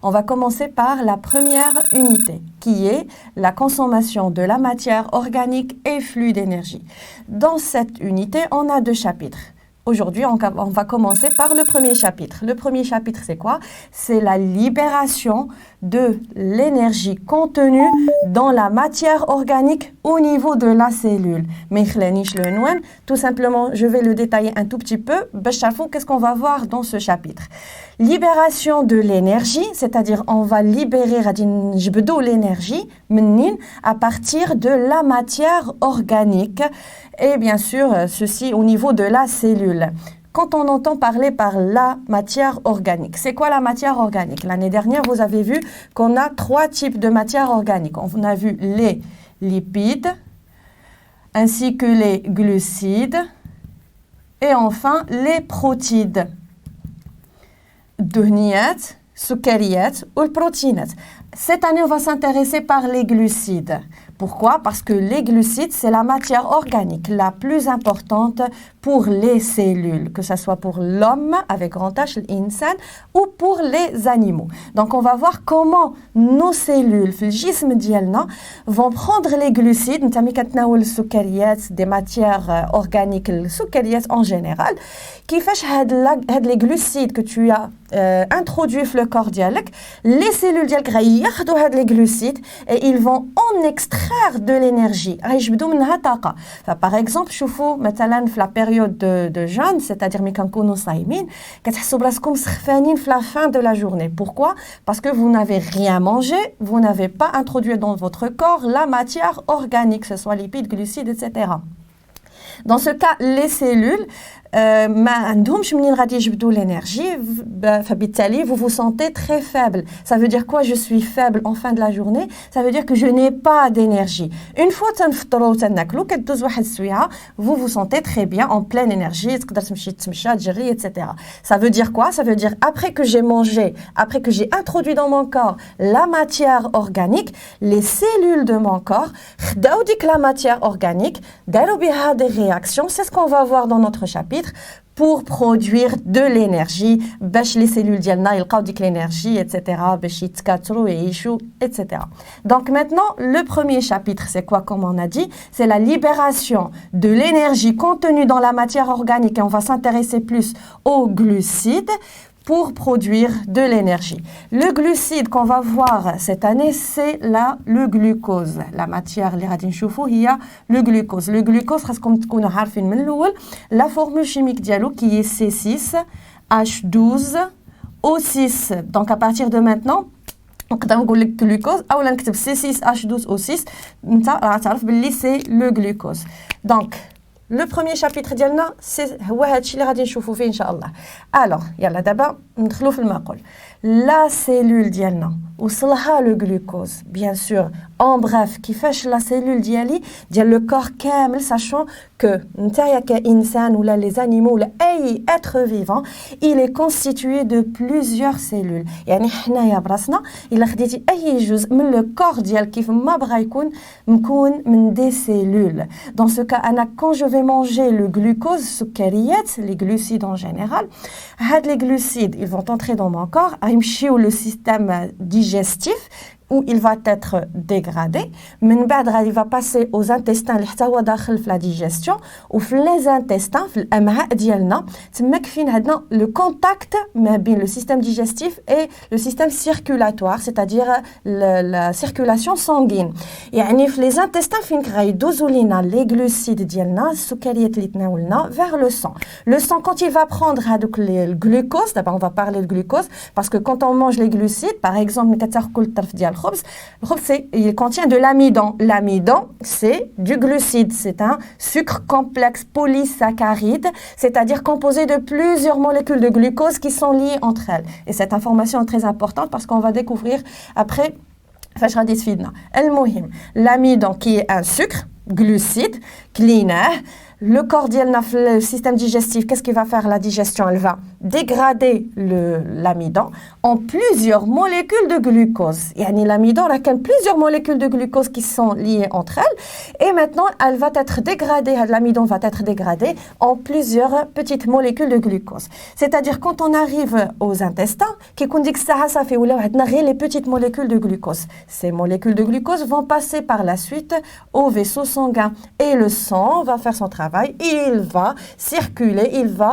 On va commencer par la première unité, qui est la consommation de la matière organique et flux d'énergie. Dans cette unité, on a deux chapitres. Aujourd'hui, on va commencer par le premier chapitre. Le premier chapitre, c'est quoi? C'est la libération de l'énergie contenue dans la matière organique au niveau de la cellule. Mais tout simplement, je vais le détailler un tout petit peu. Qu'est-ce qu'on va voir dans ce chapitre? Libération de l'énergie, c'est-à-dire on va libérer l'énergie à partir de la matière organique et bien sûr ceci au niveau de la cellule. Quand on entend parler par la matière organique, c'est quoi la matière organique? L'année dernière, vous avez vu qu'on a trois types de matière organique. On a vu les lipides, ainsi que les glucides et enfin les protides. الدهنيات السكريات والبروتينات. Cette année, on va s'intéresser par les glucides. Pourquoi? Parce que les glucides, c'est la matière organique la plus importante pour les cellules, que ce soit pour l'homme, avec grand H, l'insan, ou pour les animaux. Donc, on va voir comment nos cellules, vont prendre les glucides, des matières organiques, en général, qui fait les glucides que tu as introduits dans le corps, les cellules les glucides et ils vont en extraire de l'énergie. Par exemple, la période de jeûne, c'est-à-dire la fin de la journée. Pourquoi? Parce que vous n'avez rien mangé, vous n'avez pas introduit dans votre corps la matière organique, que ce soit lipides, glucides, etc. Dans ce cas, les cellules l'énergie, vous vous sentez très faible. Ça veut dire quoi? Je suis faible en fin de la journée. Ça veut dire que je n'ai pas d'énergie. Une fois vous vous sentez très bien, en pleine énergie, etc. Ça veut dire quoi? Ça veut dire après que j'ai mangé, après que j'ai introduit dans mon corps la matière organique, les cellules de mon corps, la matière organique, des réactions, c'est ce qu'on va voir dans notre chapitre, pour produire de l'énergie, les cellules dialna, l'énergie, etc., etc. Donc maintenant, le premier chapitre, c'est quoi, comme on a dit? C'est la libération de l'énergie contenue dans la matière organique et on va s'intéresser plus aux glucides pour produire de l'énergie. Le glucide qu'on va voir cette année, c'est le glucose. La matière, il y a le glucose. Le glucose, la formule chimique dialo qui est C6H12O6. Donc à partir de maintenant, on va dire glucose, ou C6H12O6, c'est le glucose. Donc, le premier chapitre ديالنا c'est هو هادشي اللي غادي نشوفوا فيه ان شاء الله. Alors, يلا دابا ندخلوا في المقول. La cellule ديالنا وصلها le glucose, bien sûr. En bref, كيفاش la cellule ديال le corps كامل, sachant que نتايا كإنسان ولا les animaux ولا أي être vivant, il est constitué de plusieurs cellules. يعني حنايا براسنا إلا خديتي أي جزء من le corps ديال كيف ما بغا يكون مكون من des cellules. Dans ce cas, أنا quand je vais manger le glucose, السكريات, les glucides en général, les glucides, ils vont entrer dans mon corps, يمشيو le système digestif, où il va être dégradé. Il va passer aux intestins اللي حتى هو داخل في la digestion ou les intestins في الامعاء ديالنا. تما كاين عندنا le contact ما بين le système digestif et le système circulatoire, c'est-à-dire la circulation sanguine. يعني في les intestins فين غيدوزوا لينا les glucides ديالنا السكريات اللي تناولنا vers le sang. Le sang, quand il va prendre هذوك le glucose, d'abord on va parler de glucose parce que quand on mange les glucides, par exemple كتاكل الطرف ديال le khubz, il contient de l'amidon. L'amidon, c'est du glucide. C'est un sucre complexe polysaccharide, c'est-à-dire composé de plusieurs molécules de glucose qui sont liées entre elles. Et cette information est très importante parce qu'on va découvrir après, l'amidon qui est un sucre, glucide, cleaner. Le corps, le système digestif, qu'est-ce qu'il va faire la digestion? Elle va dégrader l'amidon en plusieurs molécules de glucose. Yani l'amidon a plusieurs molécules de glucose qui sont liées entre elles et maintenant elle va être dégradée, l'amidon va être dégradé en plusieurs petites molécules de glucose. C'est-à-dire quand on arrive aux intestins, ça fait les petites molécules de glucose. Ces molécules de glucose vont passer par la suite au vaisseau sanguin et le sang va faire son travail, il va circuler, il va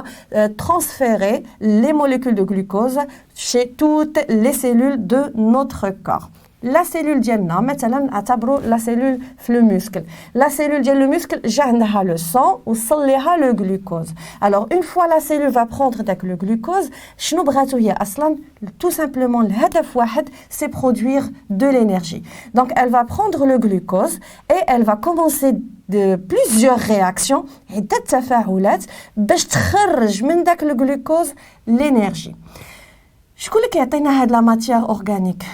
transférer les molécules de glucose chez toutes les cellules de notre corps. La cellule ديالنا مثلا اعتبروا la cellule في le muscle. La cellule ديال le muscle جا عندها le sang وصل ليها le glucose. Alors une fois la cellule va prendre داك le glucose, شنو بغاتو هي اصلا tout simplement الهدف واحد c'est produire de l'énergie. Donc elle va prendre le glucose et elle va commencer de plusieurs réactions عدة تفاعلات باش تخرج من داك le glucose l'énergie. شكون اللي كيعطينا هاد la matière organique?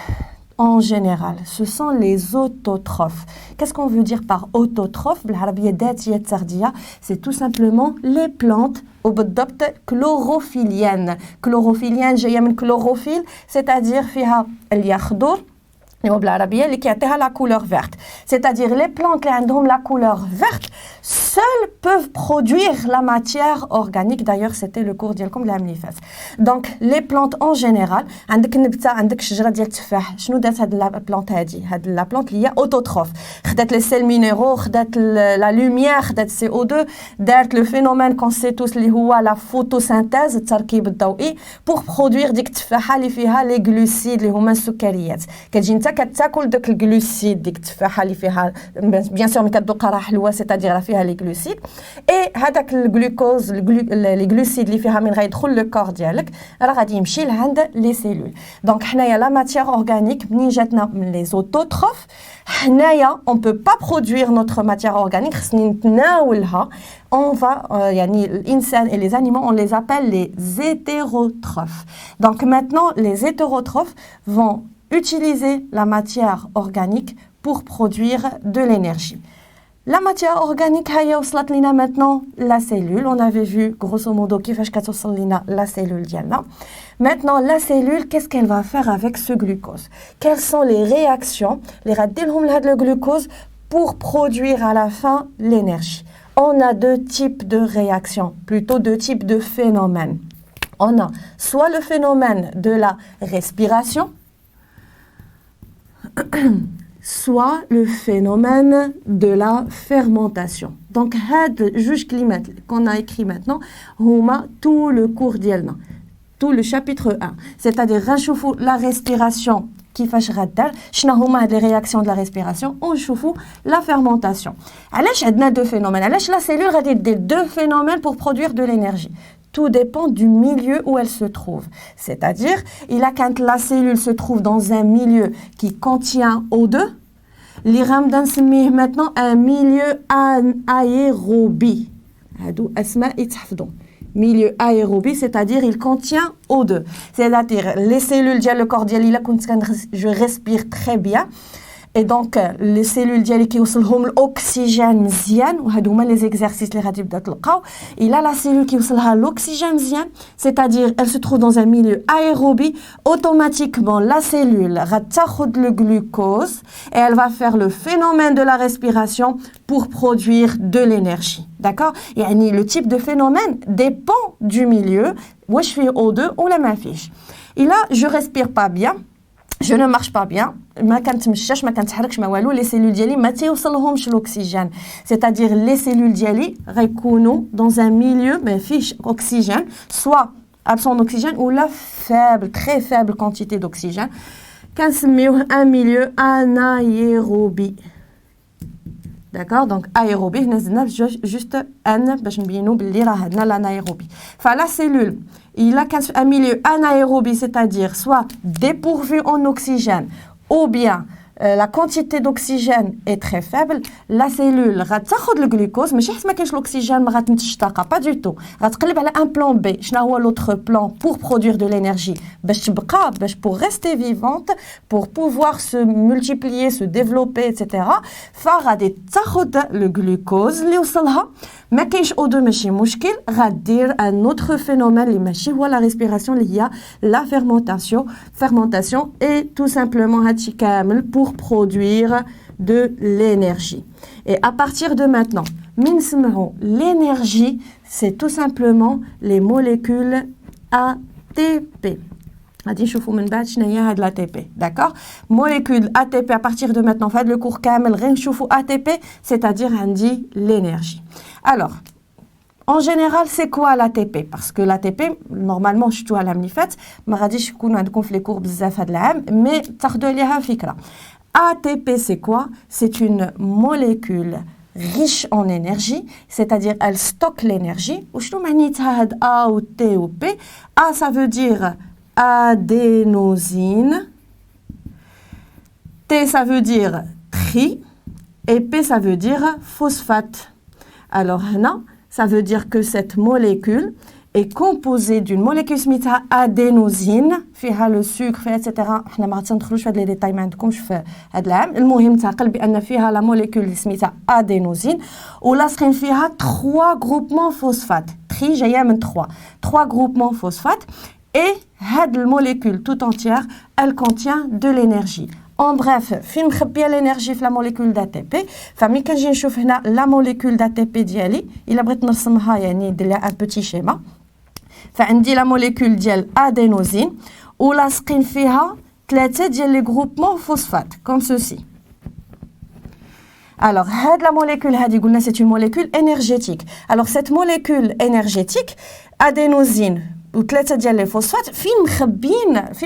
En général, ce sont les autotrophes. Qu'est-ce qu'on veut dire par autotrophe? C'est tout simplement les plantes chlorophylliennes. Chlorophyllienne, j'ai un chlorophylle, c'est-à-dire فيها اليخضر اللي كيعطيها la couleur verte. C'est-à-dire les plantes qui ont la couleur verte seules peuvent produire la matière organique. D'ailleurs, c'était le cours ديالكم العام اللي فات. Donc les plantes en général, عندك نبته عندك شجره ديال التفاح. شنو دارت هاد لا بلانت هادي؟ هاد لا بلانت اللي هي اوتوتروف. خدات لي سيل مينيرو، خدات لا لوميير، خدات CO2، دارت لو فينومين كون سي توس اللي هو لا فوتوسينتيز التركيب الضوئي pour produire ديك التفاحه اللي فيها لي غلوسيد اللي هما السكريات. كتجي انت كتاكل داك الغلوسيد ديك التفاحه اللي فيها بيان سور ملي كتذوق راه حلوه سيتادير فيها لي غلوسيد اي هذاك الجلوكوز لي غلوسيد اللي فيها من غيدخل لو كور ديالك راه غادي يمشي لعند لي سيلول. دونك حنايا لا ماتيير اورغانيك منين جاتنا من لي زوتوتروف حنايا on peut pas produire notre matière organique خصني نتناولها. On va يعني الانسان et les animaux on les appelle les hétérotrophes. Donc maintenant les hétérotrophes vont utiliser la matière organique pour produire de l'énergie. La matière organique هي وصلت لنا maintenant la cellule. On avait vu grosso modo كيفاش كتوصل لنا la cellule ديالنا. Maintenant la cellule qu'est-ce qu'elle va faire avec ce glucose? Quelles sont les réactions اللي غادي لهم لهاد le glucose pour produire à la fin l'énergie? On a deux types de réactions, plutôt deux types de phénomènes. On a soit le phénomène de la respiration, soit le phénomène de la fermentation. Donc, had juge climat qu'on a écrit maintenant, huma tout le cours d'yelna, tout le chapitre 1. C'est-à-dire, rachouffou la respiration qui fâche radar, shna huma les réactions de la respiration, on chouffou la fermentation. Alash adna deux phénomènes. Alash la cellule a des deux phénomènes pour produire de l'énergie. Tout dépend du milieu où elle se trouve. C'est-à-dire, quand la cellule se trouve dans un milieu qui contient O2, l'IRAM d'enseigner maintenant un milieu aérobie. Milieu aérobie, c'est-à-dire il contient O2. C'est-à-dire les cellules le corps je respire très bien. Et donc les cellules ديالي كيوصلهم الاكسجين مزيان وهادو هما لي زيكزارسيس اللي غادي تبدا تلقاو الا لا سيلول كيوصلها الاكسجين مزيان c'est-à-dire elle se trouve dans un milieu aérobie automatiquement la cellule غتاخد le glucose et elle va faire le phénomène de la respiration pour produire de l'énergie. D'accord? يعني le type de phénomène dépend du milieu واش فيه O2 ولا ما فيش. Et là je respire pas bien, je ne marche pas bien, ما كنتمشاش ما كنتحركش ما والو لي سيلول ديالي ما تيوصلهمش الاكسجين. C'est-à-dire les cellules ديالي غيكونوا dans un milieu ما فيش oxygène, soit absent d'oxygène ou la faible, très faible quantité d'oxygène. كنسميوه un milieu anaérobie. D'accord? Donc aérobie هنا زدنا juste ان باش نبينوا باللي راه عندنا l'anaérobie. فلا cellule il a un milieu anaérobie, c'est-à-dire soit dépourvu en oxygène ou bien la quantité d'oxygène est très faible, la cellule غتاخد le glucose ماشي حيت ما كاينش l'oxygène ما غاتنتجش طاقه pas du tout غتقلب على un plan B. شنو هو l'autre plan pour produire de l'énergie باش تبقى pour rester vivante, pour pouvoir se multiplier, se développer etc. فغادي تاخد le glucose اللي وصلها ما كاينش O2 ماشي مشكل غادير un autre phénomène اللي ماشي هو la respiration اللي هي la fermentation et tout simplement هادشي كامل pour produire de l'énergie. Et à partir de maintenant, l'énergie, c'est tout simplement les molécules ATP. D'accord? Molécules ATP, à partir de maintenant, faites le cours kamel, ATP, c'est-à-dire l'énergie. Alors, en général, c'est quoi l'ATP? Parce que l'ATP, normalement, je suis à l'amnifet, je vais les cours mais ATP, c'est quoi? C'est une molécule riche en énergie, c'est-à-dire elle stocke l'énergie. A ou T ou P. A, ça veut dire adénosine. T, ça veut dire tri. Et P, ça veut dire phosphate. Alors, là, ça veut dire que cette molécule est composée d'une molécule سميتها adénosine فيها le sucre فيها etc. احنا ما غندخلوش في هاد لي ديتاي ما عندكمش في هاد العام. المهم تعقل بان فيها لا موليكول اللي سميتها adénosine ولاصقين فيها 3 groupements phosphate. Tri جايه من 3 groupements phosphate et هاد الموليكول tout entière elle contient de l'énergie. En bref, فين مخبيه l'énergie في la molécule d'ATP. فملي كنجي نشوف هنا la molécule d'ATP ديالي الا بغيت نرسمها يعني ندير لها un petit schéma. فعندي la molécule ديال adénosine ولاصقين فيها 3 ديال les groupements phosphate comme ceci. Alors, la molécule, c'est une molécule énergétique. Alors, cette molécule énergétique, adénosine, ou 3 ديال les phosphates, فين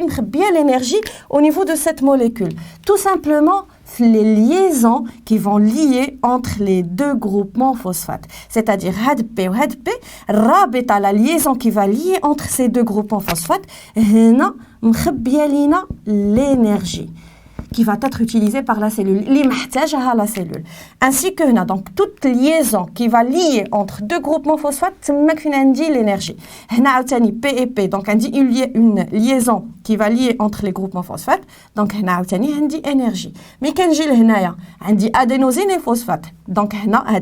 مخبيه l'énergie au niveau de cette molécule. Tout simplement, les liaisons qui vont lier entre les deux groupements phosphates. C'est-à-dire, P ou P, rabita la liaison qui va lier entre ces deux groupements phosphates, هنا مخبيه لينا l'énergie qui va être utilisée par la cellule, la cellule. Ainsi que donc toute liaison qui va lier entre deux groupements phosphates, c'est l'énergie. P et P, donc il y a une liaison qui va lier entre les groupements phosphates, donc il y a énergie. Mais quand j'ai adénosine et phosphate, donc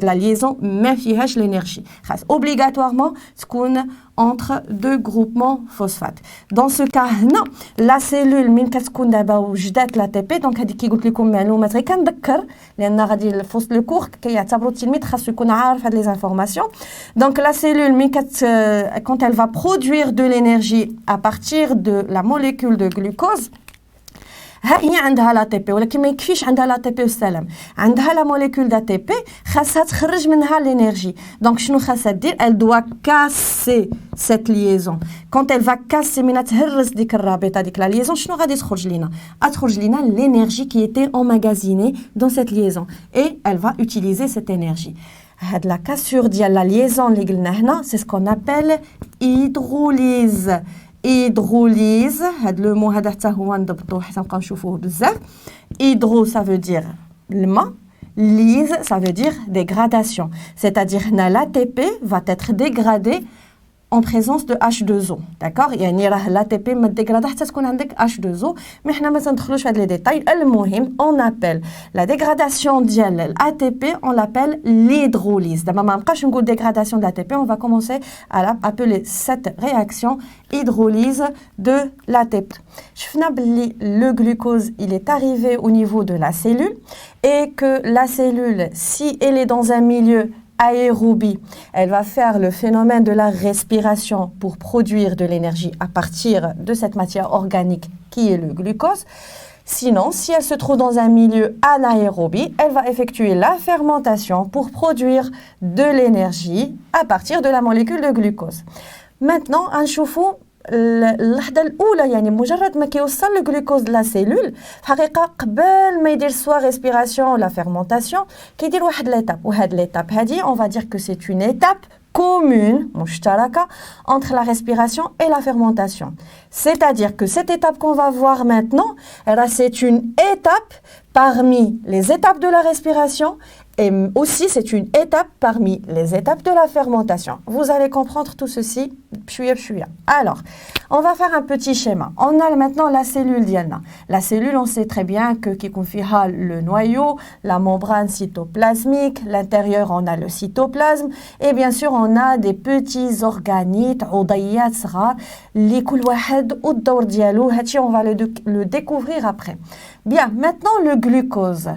la liaison ما فيهاش l'énergie. Obligatoirement, entre deux groupements phosphates. Dans ce cas, non, la cellule من كتكون دابا وجدات l'ATP دونك هذيك كي قلت لكم معلومات غير كنذكر لان غادي في وسط لو كور كيعتبروا التلميذ خاصو يكون عارف هاد لي انفورماسيون. Donc la cellule quand elle va produire de l'énergie à partir de la molécule de glucose هي عندها l'ATP ولكن ما يكفيش عندها l'ATP والسلام عندها la molécule d'ATP خاصها تخرج منها l'énergie. Donc شنو خاصها دير elle doit casser cette liaison. Quand elle va casser من تهرس ديك الرابطه ديك la liaison شنو غادي تخرج لينا تخرج لينا l'énergie qui était emmagasinée dans cette liaison et elle va utiliser cette énergie. هاد la cassure ديال la liaison اللي قلنا هنا c'est ce qu'on appelle hydrolyse. Hydrolyse, le mot حتى هو نضبطوه حتى نبقاو نشوفوه بزاف. Hydro, ça veut dire الماء. Lyse, ça veut dire dégradation. C'est-à-dire l'ATP va être dégradé en présence de H2O. D'accord? يعني راه l'ATP ما ديغرادا حتى تكون عندك H2O. Mais حنا ما تندخلوش في هاد لي ديتاي. المهم, on appelle la dégradation ديال l'ATP, on l'appelle l'hydrolyse. دابا ما نبقاش نقول dégradation de l'ATP, on va commencer à appeler cette réaction hydrolyse de l'ATP. شفنا باللي le glucose, il est arrivé au niveau de la cellule et que la cellule, si elle est dans un milieu aérobie, elle va faire le phénomène de la respiration pour produire de l'énergie à partir de cette matière organique qui est le glucose. Sinon, si elle se trouve dans un milieu anaérobie, elle va effectuer la fermentation pour produire de l'énergie à partir de la molécule de glucose. Maintenant, نشوفوا اللحظه الاولى يعني مجرد ما كيوصل الجلوكوز لا سيلول حقيقه قبل ما يدير سوا ريسبيراسيون ولا فيرمونطاسيون كيدير واحد ليتاب وهاد ليتاب هادي on va dire que c'est une étape commune مشتركه entre la respiration et la fermentation. C'est-à-dire que cette étape qu'on va voir maintenant, c'est une étape parmi les étapes de la respiration Et aussi, c'est une étape parmi les étapes de la fermentation. Vous allez comprendre tout ceci, pchouya pchouya. Alors, on va faire un petit schéma. On a maintenant la cellule diana. La cellule, on sait très bien que qui confie le noyau, la membrane cytoplasmique, l'intérieur, on a le cytoplasme, et bien sûr, on a des petits organites, عضيات صغار, li كل واحد والدور ديالو, هادشي on va le découvrir après. Bien, maintenant le glucose.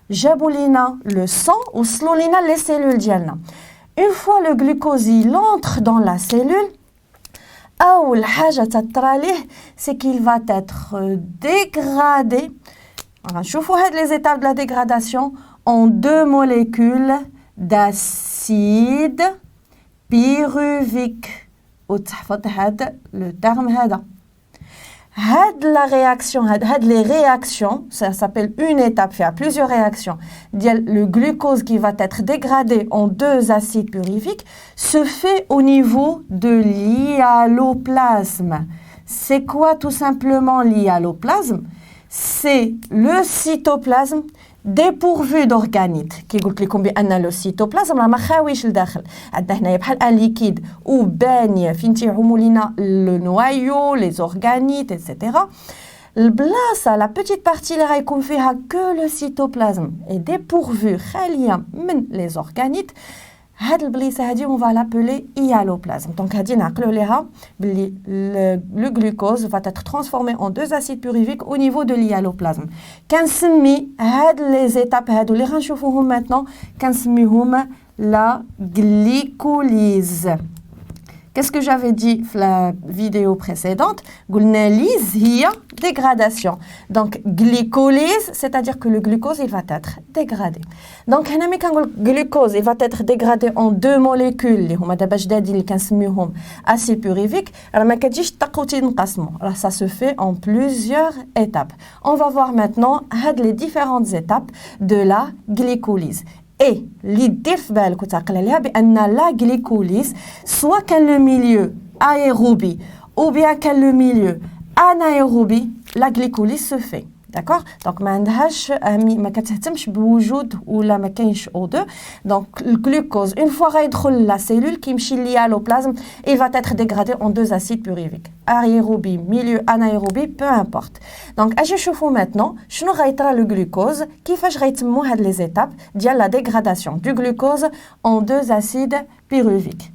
جابوا لينا le sang وصلوا لينا les cellules ديالنا. Une fois le glucose il entre dans la cellule, أول حاجة تطرى ليه c'est qu'il va être dégradé. نشوفوا هاد les étapes de la dégradation en 2 molécules d'acide pyruvique. وتحفظ هذا le terme هذا. La réaction, les réactions, ça s'appelle une étape, il y a plusieurs réactions. Le glucose qui va être dégradé en 2 acides pyruviques se fait au niveau de l'hyaloplasme. C'est quoi tout simplement l'hyaloplasme? C'est le cytoplasme dépourvu d'organites. Qui قلت لكم بأن le cytoplasme ما خاويش لداخل. عندنا هنايا بحال un liquide ou baigne فين تيعوموا لينا le noyau, les organites, etc. البلاصة la petite partie اللي غيكون فيها que le cytoplasme est dépourvu خالية من les organites. هاد البليصه هادي on va l'appeler hyaloplasme. Donc هادي نعقلوا ليها بلي le glucose va être transformé en 2 acides pyruviques au niveau de l'hyaloplasme. كنسمي هاد les étapes هادو اللي غنشوفوهم maintenant كنسميهم la glycolyse. Qu'est-ce que j'avais dit dans la vidéo précédente? قلنا lyse هي dégradation. Donc glycolyse, c'est-à-dire que le glucose il va être dégradé. Donc هنا ملي كنقول glucose il va être dégradé en 2 molécules اللي هما دابا جدادين اللي كنسميوهم acide pyruvique. راه ما كتجيش طق وتنقسموا. راه ça se fait en plusieurs étapes. On va voir maintenant هاد les différentes étapes de la glycolyse. Et l'idée de la glycolyse, soit que le milieu aérobie ou bien que le milieu anaérobie, la glycolyse se fait. D'accord? Donc, ما كتهتمش بوجود ولا ما كاينش O2. Donc, le glucose, une fois يدخل la cellule qui يمشي l'hyaloplasme, il va être dégradé en 2 acides pyruviques. Aérobie, milieu anaérobie, peu importe. Donc, اجي نشوفوا maintenant شنو غيطرى le glucose, كيفاش غيتموا هاد les étapes ديال la dégradation du glucose en 2 acides pyruviques.